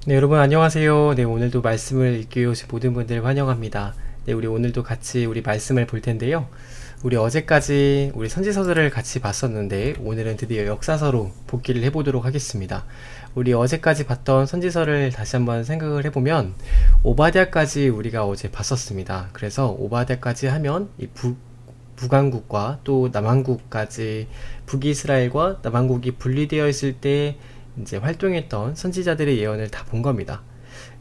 네, 여러분 안녕하세요. 네, 오늘도 말씀을 읽기 오신 모든 분들 환영합니다. 네, 우리 오늘도 같이 우리 말씀을 볼 텐데요. 우리 어제까지 우리 선지서들을 같이 봤었는데 오늘은 드디어 역사서로 복귀를 해보도록 하겠습니다. 우리 어제까지 봤던 선지서를 다시 한번 생각을 해보면 오바댜까지 우리가 어제 봤었습니다. 그래서 오바댜까지 하면 이 북왕국과 또 남왕국까지 북이스라엘과 남왕국이 분리되어 있을 때 이제 활동했던 선지자들의 예언을 다 본 겁니다.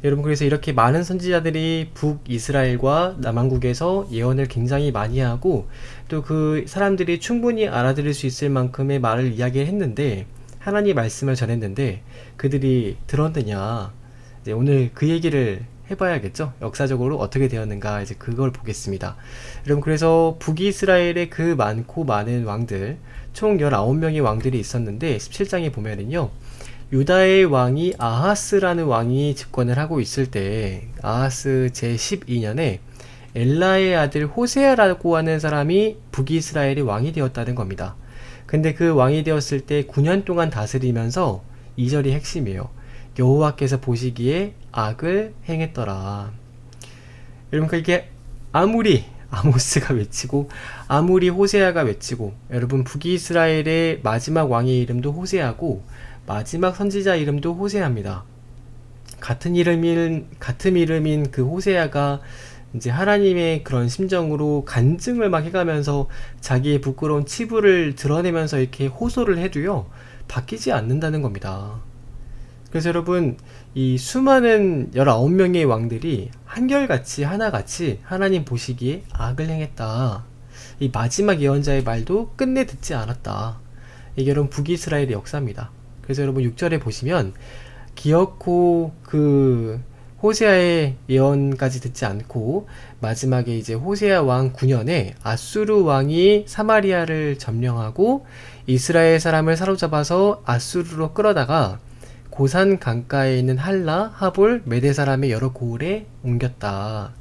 여러분, 그래서 이렇게 많은 선지자들이 북이스라엘과 남왕국에서 예언을 굉장히 많이 하고 또 그 사람들이 충분히 알아들을 수 있을 만큼의 말을 이야기했는데 하나님 말씀을 전했는데 그들이 들었느냐. 이제 오늘 그 얘기를 해봐야겠죠. 역사적으로 어떻게 되었는가 이제 그걸 보겠습니다. 여러분, 그래서 북이스라엘의 그 많고 많은 왕들 총 19명의 왕들이 있었는데 17장에 보면은요, 유다의 왕이 아하스라는 왕이 집권을 하고 있을 때 아하스 제12년에 엘라의 아들 호세아라고 하는 사람이 북이스라엘의 왕이 되었다는 겁니다. 근데 그 왕이 되었을 때 9년 동안 다스리면서 2절이 핵심이에요. 여호와께서 보시기에 악을 행했더라. 여러분, 이게 아무리 아모스가 외치고 아무리 호세아가 외치고, 여러분 북이스라엘의 마지막 왕의 이름도 호세아고 마지막 선지자 이름도 호세아입니다. 같은 이름인 그 호세아가 이제 하나님의 그런 심정으로 간증을 막 해가면서 자기의 부끄러운 치부를 드러내면서 이렇게 호소를 해도요, 바뀌지 않는다는 겁니다. 그래서 여러분, 이 수많은 19명의 왕들이 한결같이 하나같이 하나님 보시기에 악을 행했다. 이 마지막 예언자의 말도 끝내 듣지 않았다. 이게 여러분 북이스라엘의 역사입니다. 그래서 여러분 6절에 보시면 기어코 그 호세아의 예언까지 듣지 않고 마지막에 이제 호세아 왕 9년에 아수르 왕이 사마리아를 점령하고 이스라엘 사람을 사로잡아서 아수르로 끌어다가 고산 강가에 있는 할라, 하볼, 메대 사람의 여러 고을에 옮겼다.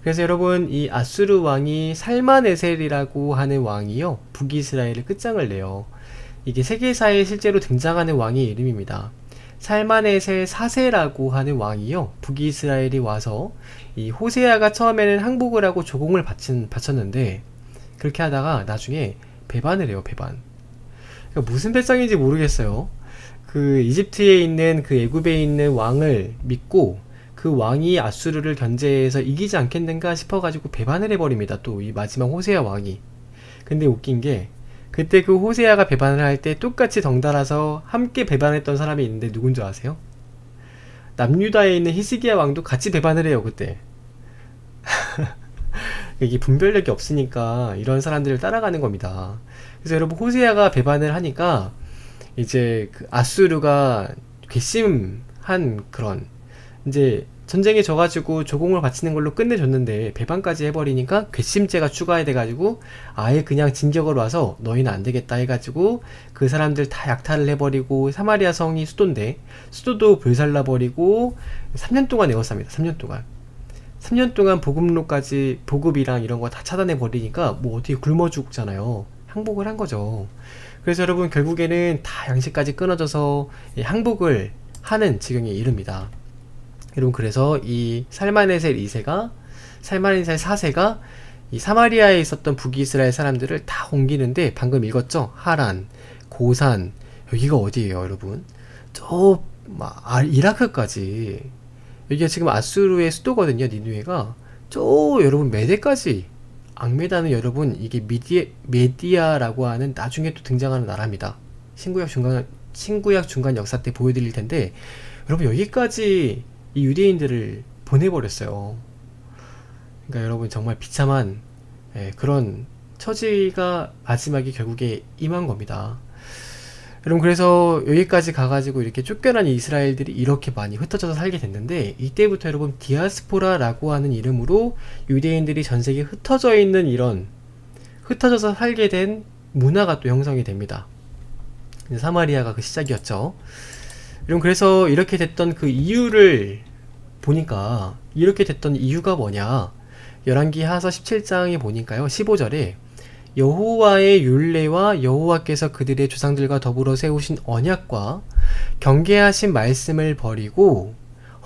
그래서 여러분, 이 아수르 왕이 살마네셀이라고 하는 왕이요, 북이스라엘의 끝장을 내요. 이게 세계사에 실제로 등장하는 왕의 이름입니다. 살마네셀 4세라고 하는 왕이요, 북이스라엘이 와서 이 호세아가 처음에는 항복을 하고 조공을 바쳤는데 그렇게 하다가 나중에 배반을 해요. 배반. 그러니까 무슨 배짱인지 모르겠어요. 그 이집트에 있는 그 애굽에 있는 왕을 믿고 그 왕이 아수르를 견제해서 이기지 않겠는가 싶어가지고 배반을 해버립니다. 또 이 마지막 호세아 왕이. 근데 웃긴 게 그때 그 호세아가 배반을 할 때 똑같이 덩달아서 함께 배반했던 사람이 있는데 누군 줄 아세요? 남유다에 있는 히스기야 왕도 같이 배반을 해요. 그때. 이게 분별력이 없으니까 이런 사람들을 따라가는 겁니다. 그래서 여러분, 호세아가 배반을 하니까 이제 그 아수르가 괘씸한 그런, 이제 전쟁에 져가지고 조공을 바치는 걸로 끝내줬는데 배반까지 해버리니까 괘씸죄가 추가돼가지고 아예 그냥 진격으로 와서 너희는 안되겠다 해가지고 그 사람들 다 약탈을 해버리고, 사마리아 성이 수도인데 수도도 불살라버리고 3년 동안 에워쌉니다. 3년 동안. 3년 동안 보급로까지, 보급이랑 이런 거 다 차단해버리니까 뭐 어떻게 굶어 죽잖아요. 항복을 한 거죠. 그래서 여러분, 결국에는 다 양식까지 끊어져서 항복을 하는 지경에 이릅니다. 여러분, 그래서 이 살마네셀 2세가, 살마네셀 4세가 이 사마리아에 있었던 북이스라엘 사람들을 다 옮기는데, 방금 읽었죠? 하란, 고산, 여기가 어디예요, 여러분? 저 이라크까지. 여기가 지금 아수르의 수도거든요. 니누에가 저 여러분 메대까지. 악메다는 여러분, 이게 메디아라고 하는 나중에 또 등장하는 나라입니다. 신구약 중간 역사 때 보여드릴 텐데, 여러분 여기까지 이 유대인들을 보내버렸어요. 그러니까 여러분, 정말 비참한 그런 처지가 마지막에 결국에 임한 겁니다. 여러분, 그래서 여기까지 가가지고 이렇게 쫓겨난 이스라엘들이 이렇게 많이 흩어져서 살게 됐는데, 이때부터 여러분 디아스포라라고 하는 이름으로 유대인들이 전세계에 흩어져 있는, 이런 흩어져서 살게 된 문화가 또 형성이 됩니다. 사마리아가 그 시작이었죠. 여러분, 그래서 이렇게 됐던 그 이유를 보니까, 이렇게 됐던 이유가 뭐냐, 열왕기하서 17장에 보니까요, 15절에 여호와의 율례와 여호와께서 그들의 조상들과 더불어 세우신 언약과 경계하신 말씀을 버리고,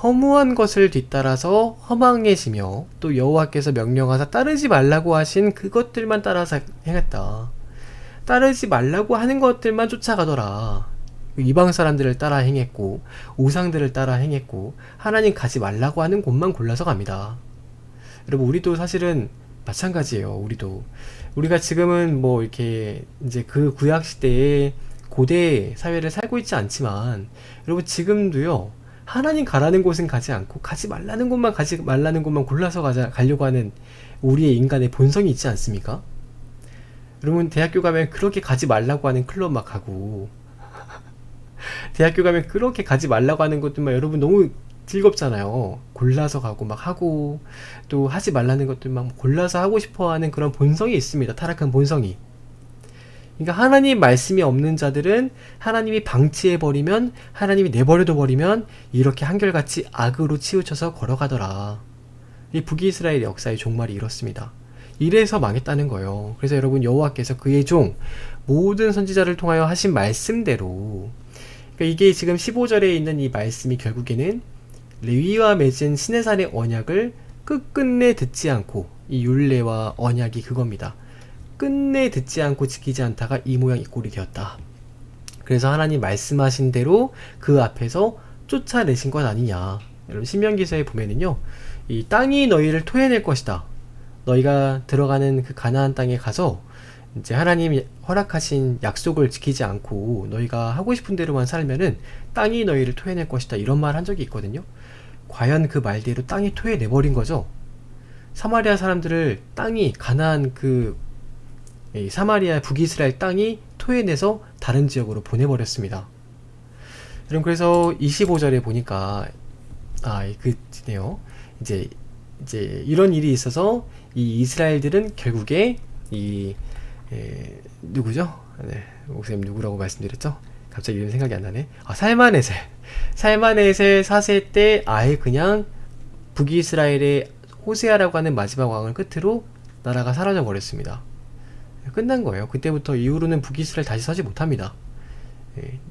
허무한 것을 뒤따라서 허망해지며 또 여호와께서 명령하사 따르지 말라고 하신 그것들만 따라서 행했다. 따르지 말라고 하는 것들만 쫓아가더라. 이방 사람들을 따라 행했고 우상들을 따라 행했고 하나님 가지 말라고 하는 곳만 골라서 갑니다. 여러분, 우리도 사실은 마찬가지예요. 우리가 지금은 뭐 이렇게 이제 그 구약 시대의 고대 사회를 살고 있지 않지만, 여러분 지금도요, 하나님 가라는 곳은 가지 않고 가지 말라는 곳만 골라서 가려고 하는 우리의 인간의 본성이 있지 않습니까? 여러분, 대학교 가면 그렇게 가지 말라고 하는 클럽 막 가고, 대학교 가면 그렇게 가지 말라고 하는 것들만 여러분 너무 즐겁잖아요. 골라서 가고 막 하고, 또 하지 말라는 것들만 골라서 하고 싶어 하는 그런 본성이 있습니다. 타락한 본성이. 그러니까 하나님 말씀이 없는 자들은 하나님이 방치해버리면, 하나님이 내버려둬 버리면 이렇게 한결같이 악으로 치우쳐서 걸어가더라. 이 북이스라엘 역사의 종말이 이렇습니다. 이래서 망했다는 거예요. 그래서 여러분, 여호와께서 그의 종 모든 선지자를 통하여 하신 말씀대로, 그러니까 이게 지금 15절에 있는 이 말씀이 결국에는 레위와 맺은 시내산의 언약을 끝끝내 듣지 않고, 이 율례와 언약이 그겁니다. 끝내 듣지 않고 지키지 않다가 이 모양 이 꼴이 되었다. 그래서 하나님 말씀하신 대로 그 앞에서 쫓아내신 것 아니냐. 여러분, 신명기서에 보면은요, 이 땅이 너희를 토해낼 것이다. 너희가 들어가는 그 가나안 땅에 가서 이제 하나님이 허락하신 약속을 지키지 않고 너희가 하고 싶은 대로만 살면은 땅이 너희를 토해낼 것이다. 이런 말 한 적이 있거든요. 과연 그 말대로 땅이 토해내버린 거죠. 사마리아 사람들을 땅이, 가나안 사마리아 북이스라엘 땅이 토해내서 다른 지역으로 보내버렸습니다. 여러분, 그래서 25절에 보니까 네요. 이제 이런 일이 있어서 이 이스라엘들은 결국에 누구죠? 네, 목사님 누구라고 말씀드렸죠? 갑자기 이름 생각이 안 나네. 살마네셀 4세 때 아예 그냥 북이스라엘의 호세아라고 하는 마지막 왕을 끝으로 나라가 사라져 버렸습니다. 끝난 거예요. 그때부터 이후로는 북이스라엘 다시 서지 못합니다.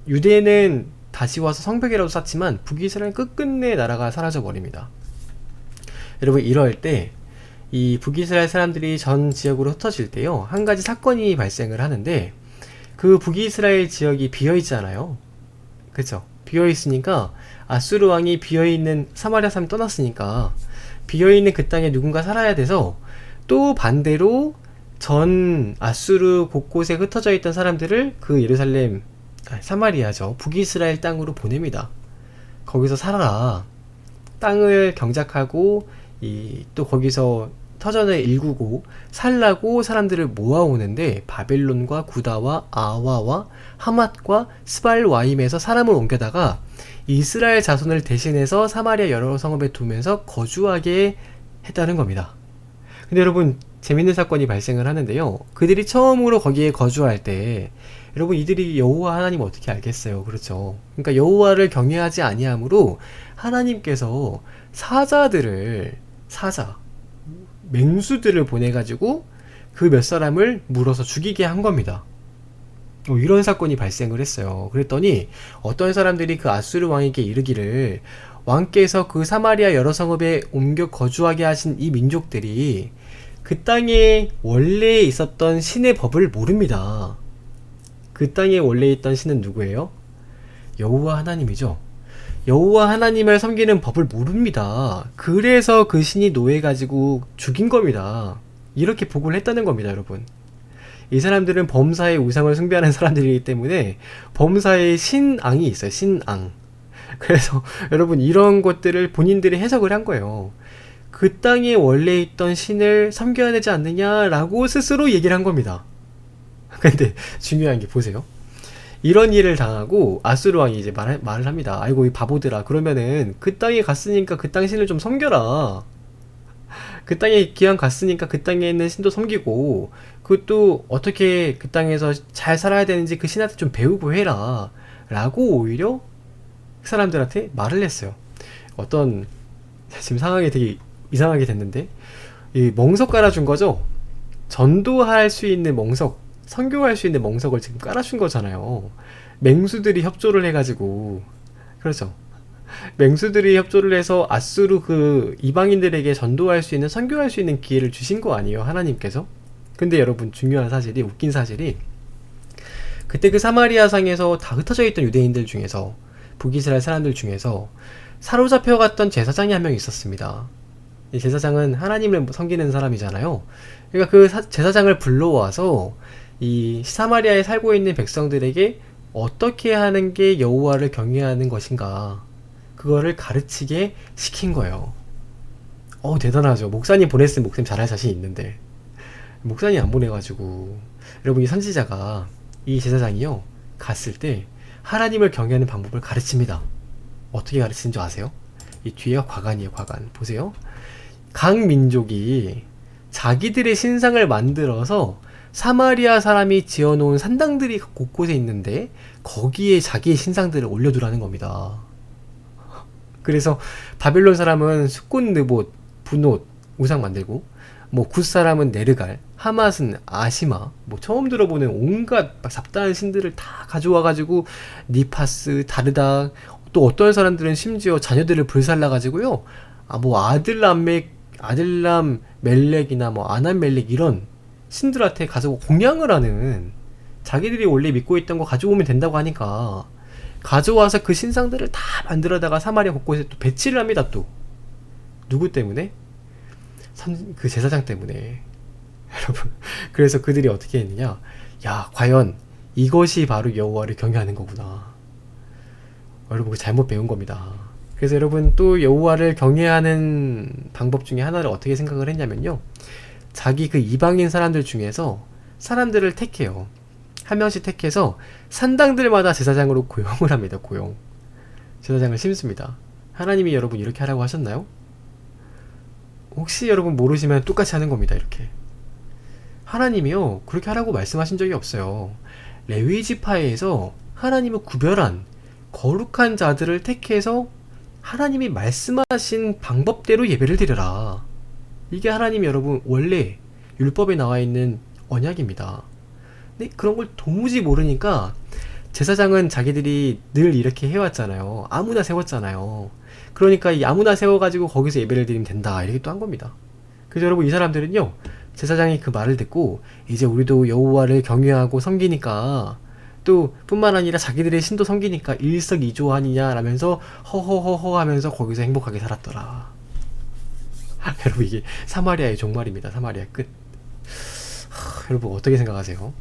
유대는 다시 와서 성벽이라도 쌓지만 북이스라엘 끝끝내 나라가 사라져 버립니다. 여러분, 이럴 때 이 북이스라엘 사람들이 전 지역으로 흩어질 때요, 한 가지 사건이 발생을 하는데, 그 북이스라엘 지역이 비어있잖아요. 그쵸? 비어있으니까 아수르 왕이 비어있는 사마리아 사람이 떠났으니까 비어있는 그 땅에 누군가 살아야 돼서 또 반대로 전 아수르 곳곳에 흩어져 있던 사람들을 그 사마리아죠, 북이스라엘 땅으로 보냅니다. 거기서 살아라. 땅을 경작하고 또 거기서 터전을 일구고 살라고 사람들을 모아오는데, 바벨론과 구다와 아와와 하맛과 스발와임에서 사람을 옮겨다가 이스라엘 자손을 대신해서 사마리아 여러 성읍에 두면서 거주하게 했다는 겁니다. 근데 여러분, 재밌는 사건이 발생을 하는데요, 그들이 처음으로 거기에 거주할 때 여러분, 이들이 여호와 하나님 어떻게 알겠어요? 그렇죠? 그러니까 여호와를 경외하지 아니하므로 하나님께서 맹수들을 보내가지고 그 몇 사람을 물어서 죽이게 한 겁니다. 이런 사건이 발생을 했어요. 그랬더니 어떤 사람들이 그 아수르 왕에게 이르기를, 왕께서 그 사마리아 여러 성읍에 옮겨 거주하게 하신 이 민족들이 그 땅에 원래 있었던 신의 법을 모릅니다. 그 땅에 원래 있던 신은 누구예요? 여호와 하나님이죠. 여호와 하나님을 섬기는 법을 모릅니다. 그래서 그 신이 노해가지고 죽인 겁니다. 이렇게 보고를 했다는 겁니다, 여러분. 이 사람들은 범사의 우상을 숭배하는 사람들이기 때문에 범사의 신앙이 있어요. 신앙. 그래서 여러분, 이런 것들을 본인들이 해석을 한 거예요. 그 땅에 원래 있던 신을 섬겨야 되지 않느냐라고 스스로 얘기를 한 겁니다. 근데 중요한 게 보세요. 이런 일을 당하고 아수르 왕이 이제 말을 합니다. 아이고, 이 바보들아. 그러면은 그 땅에 갔으니까 그 땅 신을 좀 섬겨라. 그 땅에 기왕 갔으니까 그 땅에 있는 신도 섬기고, 그것도 어떻게 그 땅에서 잘 살아야 되는지 그 신한테 좀 배우고 해라. 라고 오히려 그 사람들한테 말을 했어요. 지금 상황이 되게 이상하게 됐는데, 이 멍석 깔아준 거죠? 전도할 수 있는 멍석, 선교할 수 있는 멍석을 지금 깔아준 거잖아요. 맹수들이 협조를 해가지고. 그렇죠. 맹수들이 협조를 해서 아수르 그 이방인들에게 전도할 수 있는, 선교할 수 있는 기회를 주신 거 아니에요, 하나님께서? 근데 여러분, 중요한 사실이, 웃긴 사실이, 그때 그 사마리아 상에서 다 흩어져 있던 유대인들 중에서, 북이스라엘 사람들 중에서 사로잡혀 갔던 제사장이 한 명 있었습니다. 이 제사장은 하나님을 섬기는 사람이잖아요. 그러니까 그 제사장을 불러와서 이 사마리아에 살고 있는 백성들에게 어떻게 하는 게 여호와를 경외하는 것인가, 그거를 가르치게 시킨 거예요. 대단하죠. 목사님 보냈으면 목사님 잘할 자신 있는데 목사님 안 보내가지고, 여러분, 이 선지자가, 이 제사장이요, 갔을 때 하나님을 경외하는 방법을 가르칩니다. 어떻게 가르치는 줄 아세요? 이 뒤에가 과관이에요. 과관 보세요. 각 민족이 자기들의 신상을 만들어서 사마리아 사람이 지어놓은 산당들이 곳곳에 있는데 거기에 자기의 신상들을 올려두라는 겁니다. 그래서 바빌론 사람은 숫꽃 느봇, 분옷, 우상 만들고, 뭐 굿 사람은 네르갈, 하맛은 아시마, 뭐 처음 들어보는 온갖 막 잡다한 신들을 다 가져와가지고 니파스, 다르닥, 또 어떤 사람들은 심지어 자녀들을 불살라가지고요, 뭐 아들람 멜렉이나 뭐 아난 멜렉 이런 신들한테 가서 공양을 하는, 자기들이 원래 믿고 있던 거 가져오면 된다고 하니까 가져와서 그 신상들을 다 만들어다가 사마리아 곳곳에 또 배치를 합니다. 또 누구 때문에? 그 제사장 때문에. 여러분, 그래서 그들이 어떻게 했느냐, 야, 과연 이것이 바로 여호와를 경외하는 거구나. 여러분, 잘못 배운 겁니다. 그래서 여러분, 또 여호와를 경외하는 방법 중에 하나를 어떻게 생각을 했냐면요, 자기 그 이방인 사람들 중에서 사람들을 택해요. 한 명씩 택해서 산당들마다 제사장으로 고용을 합니다. 고용. 제사장을 심습니다. 하나님이 여러분 이렇게 하라고 하셨나요? 혹시 여러분 모르시면 똑같이 하는 겁니다. 이렇게. 하나님이요, 그렇게 하라고 말씀하신 적이 없어요. 레위 지파에서 하나님은 구별한 거룩한 자들을 택해서 하나님이 말씀하신 방법대로 예배를 드려라. 이게 하나님 여러분 원래 율법에 나와 있는 언약입니다. 근데 그런 걸 도무지 모르니까 제사장은 자기들이 늘 이렇게 해왔잖아요. 아무나 세웠잖아요. 그러니까 이 아무나 세워가지고 거기서 예배를 드리면 된다, 이렇게 또 한 겁니다. 그래서 여러분, 이 사람들은요, 제사장이 그 말을 듣고 이제 우리도 여호와를 경외하고 섬기니까, 또 뿐만 아니라 자기들의 신도 섬기니까 일석이조하느냐 라면서 허허허허 하면서 거기서 행복하게 살았더라. 여러분, 이게 사마리아의 종말입니다. 사마리아 끝. 여러분 어떻게 생각하세요?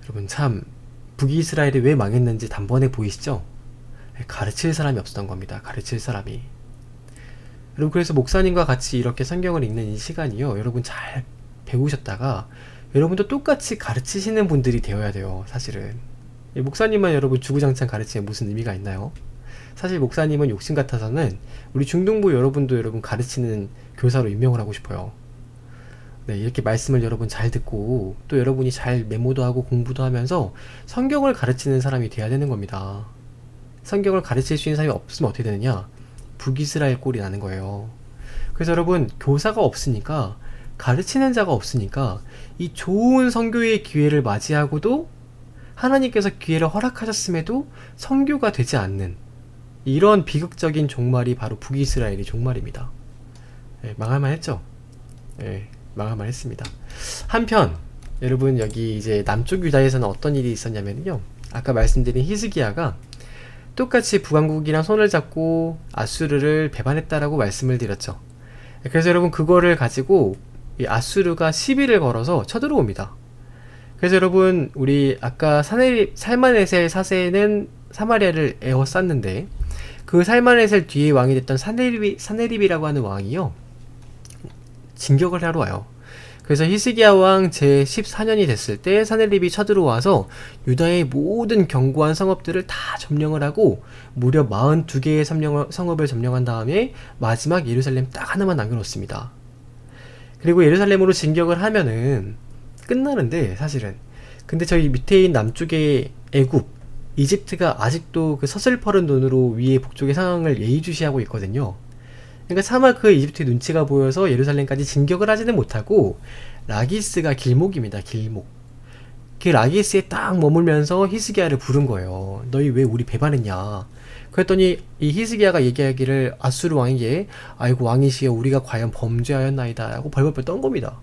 여러분, 참 북이스라엘이 왜 망했는지 단번에 보이시죠? 가르칠 사람이 없었던 겁니다. 가르칠 사람이. 여러분, 그래서 목사님과 같이 이렇게 성경을 읽는 이 시간이요, 여러분 잘 배우셨다가 여러분도 똑같이 가르치시는 분들이 되어야 돼요. 사실은 목사님만 여러분 주구장창 가르치면 무슨 의미가 있나요? 사실 목사님은 욕심 같아서는 우리 중등부 여러분도 여러분 가르치는 교사로 임명을 하고 싶어요. 네, 이렇게 말씀을 여러분 잘 듣고 또 여러분이 잘 메모도 하고 공부도 하면서 성경을 가르치는 사람이 돼야 되는 겁니다. 성경을 가르칠 수 있는 사람이 없으면 어떻게 되느냐? 북이스라엘 꼴이 나는 거예요. 그래서 여러분, 교사가 없으니까, 가르치는 자가 없으니까 이 좋은 선교의 기회를 맞이하고도 하나님께서 기회를 허락하셨음에도 선교가 되지 않는 이런 비극적인 종말이 바로 북이스라엘의 종말입니다. 네, 망할만 했죠? 네, 망할만 했습니다. 한편 여러분, 여기 이제 남쪽 유다에서는 어떤 일이 있었냐면요, 아까 말씀드린 히스기야가 똑같이 북왕국이랑 손을 잡고 아수르를 배반했다라고 말씀을 드렸죠. 그래서 여러분, 그거를 가지고 이 아수르가 시비를 걸어서 쳐들어옵니다. 그래서 여러분, 우리 아까 살마네셀 사세는 사마리아를 에워쌌는데, 그 살마네셀 뒤에 왕이 됐던 사네립이라고 하는 왕이요, 진격을 하러 와요. 그래서 히스기야 왕 제14년이 됐을 때 사네립이 쳐들어와서 유다의 모든 견고한 성읍들을 다 점령을 하고 무려 42개의 성읍을 점령한 다음에 마지막 예루살렘 딱 하나만 남겨놓습니다. 그리고 예루살렘으로 진격을 하면은 끝나는데, 사실은 근데 저희 밑에 있는 남쪽의 애굽, 이집트가 아직도 그 서슬퍼른 눈으로 위에 북쪽의 상황을 예의주시하고 있거든요. 그러니까 차마 그 이집트의 눈치가 보여서 예루살렘까지 진격을 하지는 못하고 라기스가 길목입니다. 길목. 그 라기스에 딱 머물면서 히스기야를 부른 거예요. 너희 왜 우리 배반했냐? 그랬더니 이 히스기야가 얘기하기를 아수르 왕에게 아이고 왕이시여 우리가 과연 범죄하였나이다 하고 벌벌벌 떤 겁니다.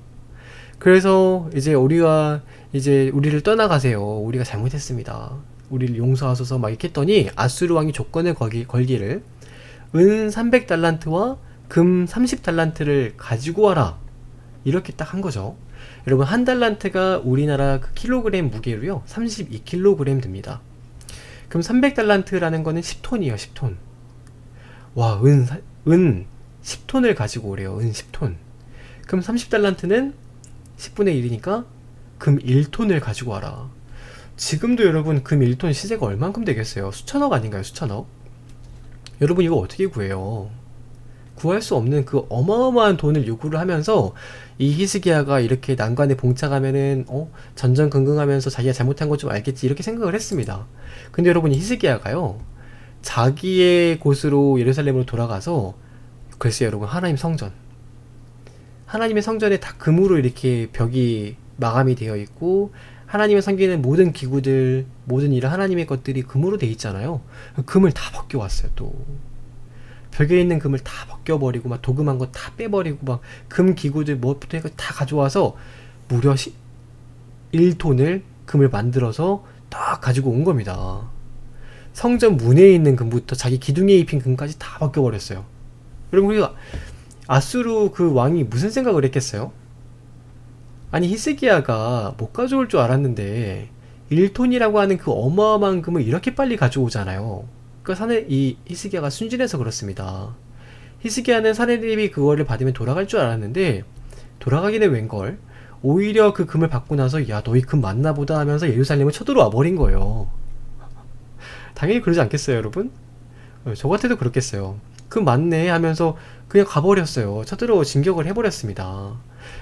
그래서 이제 우리를 떠나가세요. 우리가 잘못했습니다. 우리를 용서하소서 막 이렇게 했더니 아수르 왕이 조건을 걸기를 은 300달란트와 금 30달란트를 가지고 와라. 이렇게 딱 한 거죠. 여러분 한 달란트가 우리나라 그 킬로그램 무게로요 32kg 됩니다. 그럼 300달란트라는 거는 10톤이에요. 10톤. 와, 은 10톤을 가지고 오래요. 은 10톤. 그럼 30달란트는 10분의 1이니까 금 1톤을 가지고 와라. 지금도 여러분 금 1톤 시세가 얼만큼 되겠어요? 수천억 아닌가요? 수천억? 여러분 이거 어떻게 구해요? 구할 수 없는 그 어마어마한 돈을 요구를 하면서 이 히스기야가 이렇게 난관에 봉착하면은 전전긍긍하면서 자기가 잘못한 거 좀 알겠지 이렇게 생각을 했습니다. 근데 여러분 히스기야가요 자기의 곳으로 예루살렘으로 돌아가서 글쎄요 여러분 하나님의 성전에 다 금으로 이렇게 벽이 마감이 되어 있고 하나님의 섬기는 모든 기구들 모든 이런 하나님의 것들이 금으로 되어 있잖아요. 금을 다 벗겨왔어요. 또 벽에 있는 금을 다 벗겨버리고 막 도금한 거 다 빼버리고 막 금 기구들 뭐부터 해서 다 가져와서 무려 1톤을 금을 만들어서 딱 가지고 온 겁니다. 성전 문에 있는 금부터 자기 기둥에 입힌 금까지 다 벗겨버렸어요. 여러분 우리가 아수르 그 왕이 무슨 생각을 했겠어요? 아니 히스기야가 못 가져올 줄 알았는데 1톤이라고 하는 그 어마어마한 금을 이렇게 빨리 가져오잖아요. 이 히스기야가 순진해서 그렇습니다. 히스기야는 사내립이 그거를 받으면 돌아갈 줄 알았는데 돌아가기는 웬걸 오히려 그 금을 받고 나서 야 너희 금 맞나 보다 하면서 예루살렘을 쳐들어와 버린 거예요. 당연히 그러지 않겠어요 여러분? 저 같아도 그렇겠어요. 금 맞네 하면서 그냥 가버렸어요. 쳐들어 진격을 해버렸습니다.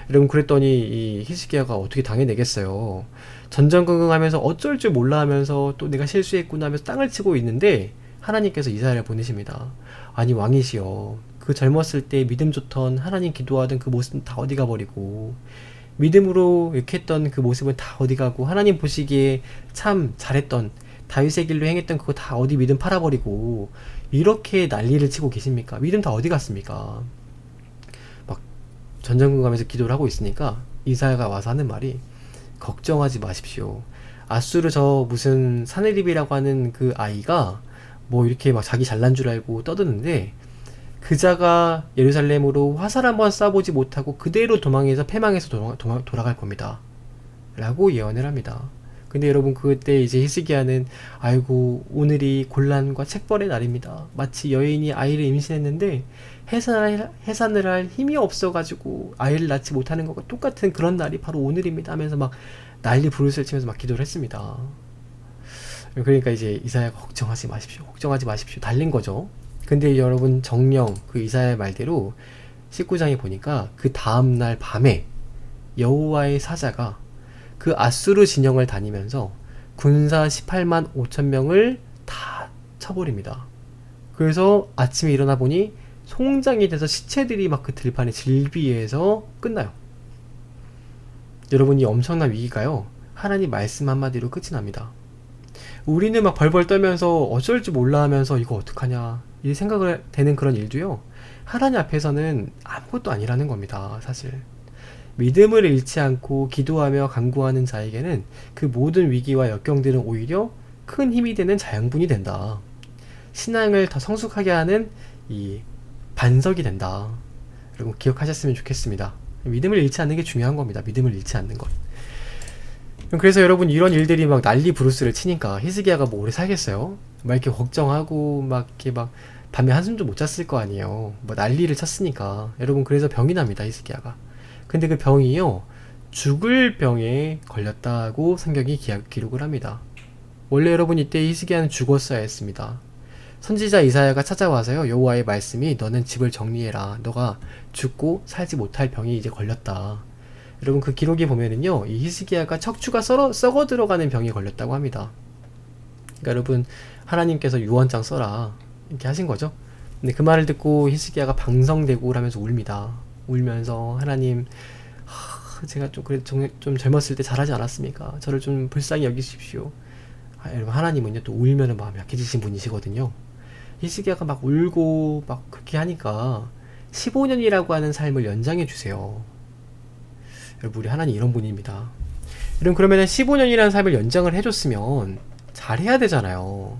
여러분 그랬더니 이 히스기야가 어떻게 당해내겠어요. 전전긍긍하면서 어쩔 줄 몰라 하면서 또 내가 실수했구나 하면서 땅을 치고 있는데 하나님께서 이사야를 보내십니다. 아니 왕이시여 그 젊었을 때 믿음 좋던 하나님 기도하던 그 모습은 다 어디 가버리고 믿음으로 이렇게 했던 그 모습은 다 어디 가고 하나님 보시기에 참 잘했던 다윗의 길로 행했던 그거 다 어디 믿음 팔아버리고 이렇게 난리를 치고 계십니까? 믿음 다 어디 갔습니까? 막 전전긍긍하면서 기도를 하고 있으니까 이사야가 와서 하는 말이 걱정하지 마십시오. 아수르 저 무슨 사네립이라고 하는 그 아이가 뭐 이렇게 막 자기 잘난 줄 알고 떠드는데 그자가 예루살렘으로 화살 한번 쏴보지 못하고 그대로 도망해서 패망해서 돌아갈 겁니다. 라고 예언을 합니다. 근데 여러분 그때 이제 히스기야는 아이고 오늘이 곤란과 책벌의 날입니다. 마치 여인이 아이를 임신했는데 해산을 할 힘이 없어가지고 아이를 낳지 못하는 것과 똑같은 그런 날이 바로 오늘입니다 하면서 막 난리 부르스를 치면서 막 기도를 했습니다. 그러니까 이제 이사야가 걱정하지 마십시오 달린 거죠. 근데 여러분 정녕 그 이사야의 말대로 19장에 보니까 그 다음날 밤에 여호와의 사자가 그 아수르 진영을 다니면서 군사 18만 5천 명을 다 쳐버립니다. 그래서 아침에 일어나 보니 송장이 돼서 시체들이 막 그 들판에 질비해서 끝나요. 여러분 이 엄청난 위기가요 하나님 말씀 한마디로 끝이 납니다. 우리는 막 벌벌 떨면서 어쩔 줄 몰라 하면서 이거 어떡하냐 이 생각을 되는 그런 일도요 하나님 앞에서는 아무것도 아니라는 겁니다. 사실 믿음을 잃지 않고 기도하며 간구하는 자에게는 그 모든 위기와 역경들은 오히려 큰 힘이 되는 자양분이 된다. 신앙을 더 성숙하게 하는 이 반석이 된다. 여러분 기억하셨으면 좋겠습니다. 믿음을 잃지 않는 게 중요한 겁니다. 믿음을 잃지 않는 것. 그래서 여러분 이런 일들이 막 난리 부르스를 치니까 히스기야가 뭐 오래 살겠어요? 막 이렇게 걱정하고 막 이렇게 막 밤에 한숨도 못 잤을 거 아니에요. 뭐 난리를 쳤으니까. 여러분 그래서 병이 납니다. 히스기야가. 근데 그 병이요 죽을 병에 걸렸다고 성경이 기록을 합니다. 원래 여러분 이때 히스기야는 죽었어야 했습니다. 선지자 이사야가 찾아와서요 여호와의 말씀이 너는 집을 정리해라. 너가 죽고 살지 못할 병이 이제 걸렸다. 여러분 그 기록에 보면은요 이 히스기야가 척추가 썩어 들어가는 병이 걸렸다고 합니다. 그러니까 여러분 하나님께서 유언장 써라 이렇게 하신 거죠. 근데 그 말을 듣고 히스기야가 방성대고를 하면서 울입니다. 울면서 하나님 제가 좀 젊었을 때 잘하지 않았습니까? 저를 좀 불쌍히 여기십시오. 여러분 하나님은요 또 울면은 마음이 약해지신 분이시거든요. 히스기야가 막 울고 막 그렇게 하니까 15년이라고 하는 삶을 연장해 주세요. 여러분, 우리 하나님 이런 분입니다. 여러분, 그러면은 15년이라는 삶을 연장을 해줬으면 잘해야 되잖아요.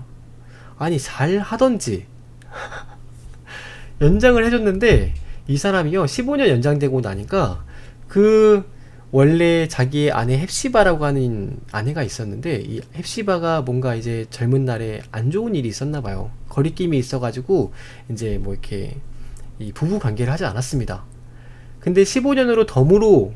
아니, 잘 하던지 연장을 해줬는데 이 사람이요 15년 연장되고 나니까 그 원래 자기의 아내 헵시바라고 하는 아내가 있었는데 이 헵시바가 뭔가 이제 젊은 날에 안 좋은 일이 있었나 봐요. 거리낌이 있어가지고 이제 뭐 이렇게 이 부부 관계를 하지 않았습니다. 근데 15년으로 덤으로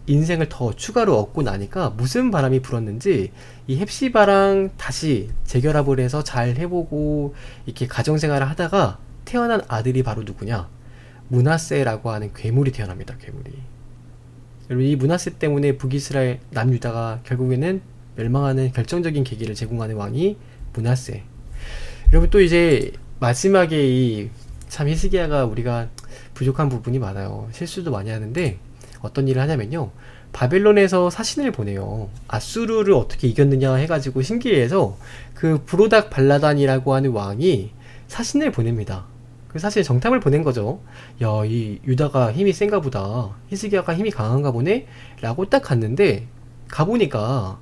인생을 더 추가로 얻고 나니까 무슨 바람이 불었는지 이 헵시바랑 다시 재결합을 해서 잘 해보고 이렇게 가정생활을 하다가 태어난 아들이 바로 누구냐? 므낫세라고 하는 괴물이 태어납니다. 괴물이. 여러분, 이 므낫세 때문에 북이스라엘 남유다가 결국에는 멸망하는 결정적인 계기를 제공하는 왕이 므낫세. 여러분, 또 이제 마지막에 이 참 히스기야가 우리가 부족한 부분이 많아요. 실수도 많이 하는데 어떤 일을 하냐면요, 바벨론에서 사신을 보내요. 아수르를 어떻게 이겼느냐 해가지고 신기해서 그 브로닥 발라단이라고 하는 왕이 사신을 보냅니다. 그 사실 정탐을 보낸 거죠. 야, 이 유다가 힘이 센가 보다, 히스기야가 힘이 강한가 보네 라고 딱 갔는데 가보니까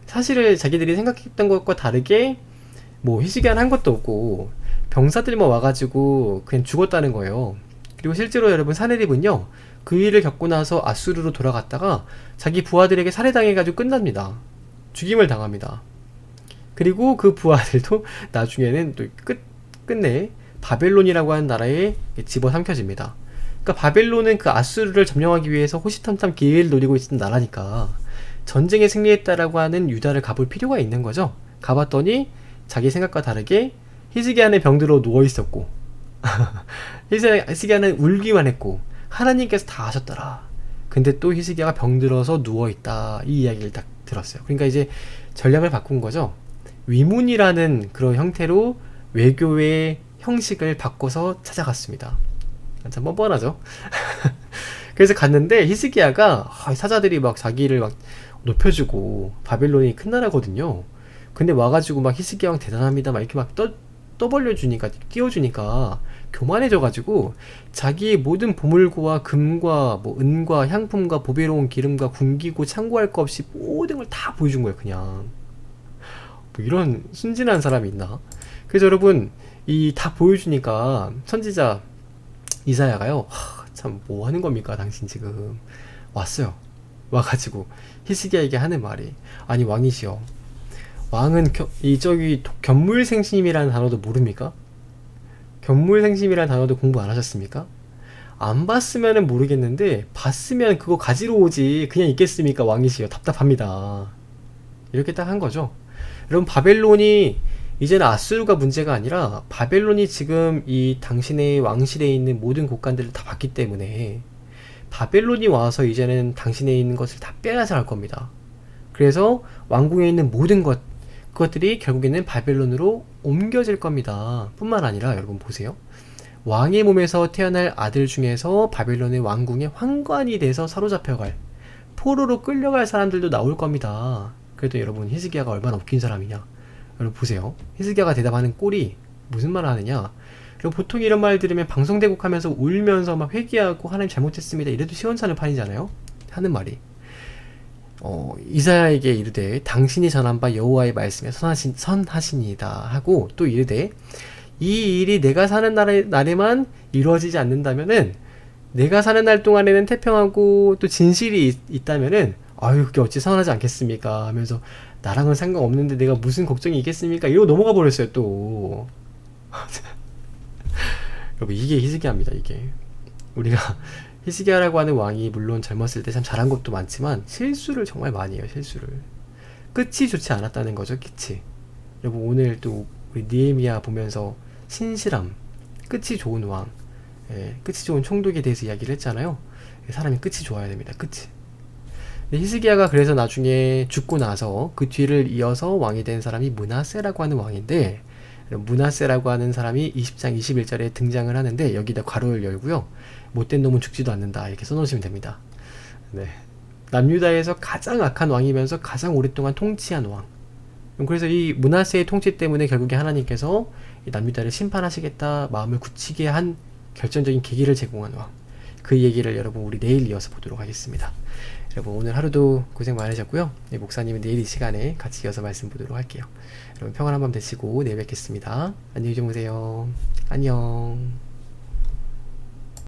사실은 자기들이 생각했던 것과 다르게 뭐 히스기야는 한 것도 없고 병사들만 와가지고 그냥 죽었다는 거예요. 그리고 실제로 여러분, 사내립은요 그 일을 겪고 나서 아수르로 돌아갔다가 자기 부하들에게 살해당해가지고 끝납니다. 죽임을 당합니다. 그리고 그 부하들도 나중에는 또 끝내 바벨론이라고 하는 나라에 집어삼켜집니다. 그러니까 바벨론은 그 아수르를 점령하기 위해서 호시탐탐 기회를 노리고 있던 나라니까 전쟁에 승리했다라고 하는 유다를 가볼 필요가 있는 거죠. 가봤더니 자기 생각과 다르게 히스기야는 병들어 누워있었고 히스기야는 울기만 했고 하나님께서 다 하셨더라. 근데 또 히스기야가 병들어서 누워있다, 이 이야기를 딱 들었어요. 그러니까 이제 전략을 바꾼 거죠. 위문이라는 그런 형태로 외교의 형식을 바꿔서 찾아갔습니다. 참 뻔뻔하죠. 그래서 갔는데 히스기야가 사자들이 막 자기를 막 높여주고, 바벨론이 큰 나라거든요. 근데 와가지고 막 히스기야 왕 대단합니다 막 이렇게 막 떠벌려주니까, 띄워주니까 교만해져가지고 자기의 모든 보물고와 금과 뭐 은과 향품과 보배로운 기름과 군기고 창고할 거 없이 모든 걸 다 보여준 거예요. 그냥 뭐 이런 순진한 사람이 있나. 그래서 여러분, 이 다 보여주니까 선지자 이사야가요, 참 뭐 하는 겁니까 당신 지금. 왔어요. 와가지고 히스기야에게 하는 말이, 아니 왕이시여, 왕은 견물생심이라는 단어도 모릅니까? 견물생심이라는 단어도 공부 안 하셨습니까? 안 봤으면은 모르겠는데 봤으면 그거 가지러 오지 그냥 있겠습니까? 왕이시여, 답답합니다. 이렇게 딱 한 거죠. 여러분, 바벨론이 이제는 아수르가 문제가 아니라 바벨론이 지금 이 당신의 왕실에 있는 모든 곳간들을 다 봤기 때문에 바벨론이 와서 이제는 당신에 있는 것을 다 빼앗아 갈 겁니다. 그래서 왕궁에 있는 모든 그것들이 결국에는 바벨론으로 옮겨질 겁니다. 뿐만 아니라 여러분 보세요. 왕의 몸에서 태어날 아들 중에서 바벨론의 왕궁의 환관이 돼서 사로잡혀갈, 포로로 끌려갈 사람들도 나올 겁니다. 그래도 여러분, 히스기야가 얼마나 웃긴 사람이냐. 여러분 보세요. 히스기야가 대답하는 꼴이 무슨 말을 하느냐. 그리고 보통 이런 말 들으면 방송대국 하면서 울면서 막 회개하고 하나님 잘못했습니다 이래도 시원찮은 판이잖아요. 하는 말이, 이사야에게 이르되 당신이 전한 바 여호와의 말씀에 선하시니이다 하고, 또 이르되 이 일이 내가 사는 날에만 이루어지지 않는다면은, 내가 사는 날 동안에는 태평하고 또 진실이 있다면은 아유 그게 어찌 선하지 않겠습니까 하면서, 나랑은 상관없는데 내가 무슨 걱정이 있겠습니까 이러고 넘어가 버렸어요 또. 여러분, 이게 히스기야입니다. 이게 우리가 히스기야라고 하는 왕이 물론 젊었을 때 참 잘한 것도 많지만 실수를 정말 많이 해요. 실수를. 끝이 좋지 않았다는 거죠. 끝이. 여러분, 오늘 또 우리 느헤미야 보면서 신실함, 끝이 좋은 왕, 끝이 좋은 총독에 대해서 이야기를 했잖아요. 사람이 끝이 좋아야 됩니다. 끝이. 히스기야가 그래서 나중에 죽고 나서 그 뒤를 이어서 왕이 된 사람이 므낫세라고 하는 왕인데, 므낫세라고 하는 사람이 20장 21절에 등장을 하는데 여기다 괄호를 열고요. 못된 놈은 죽지도 않는다 이렇게 써놓으시면 됩니다. 네. 남유다에서 가장 악한 왕이면서 가장 오랫동안 통치한 왕. 그래서 이 므낫세의 통치 때문에 결국에 하나님께서 이 남유다를 심판하시겠다 마음을 굳히게 한 결정적인 계기를 제공한 왕. 그 얘기를 여러분 우리 내일 이어서 보도록 하겠습니다. 여러분 오늘 하루도 고생 많으셨고요. 네, 목사님은 내일 이 시간에 같이 이어서 말씀 보도록 할게요. 여러분 평안한 밤 되시고 내일 뵙겠습니다. 안녕히 주무세요. 안녕.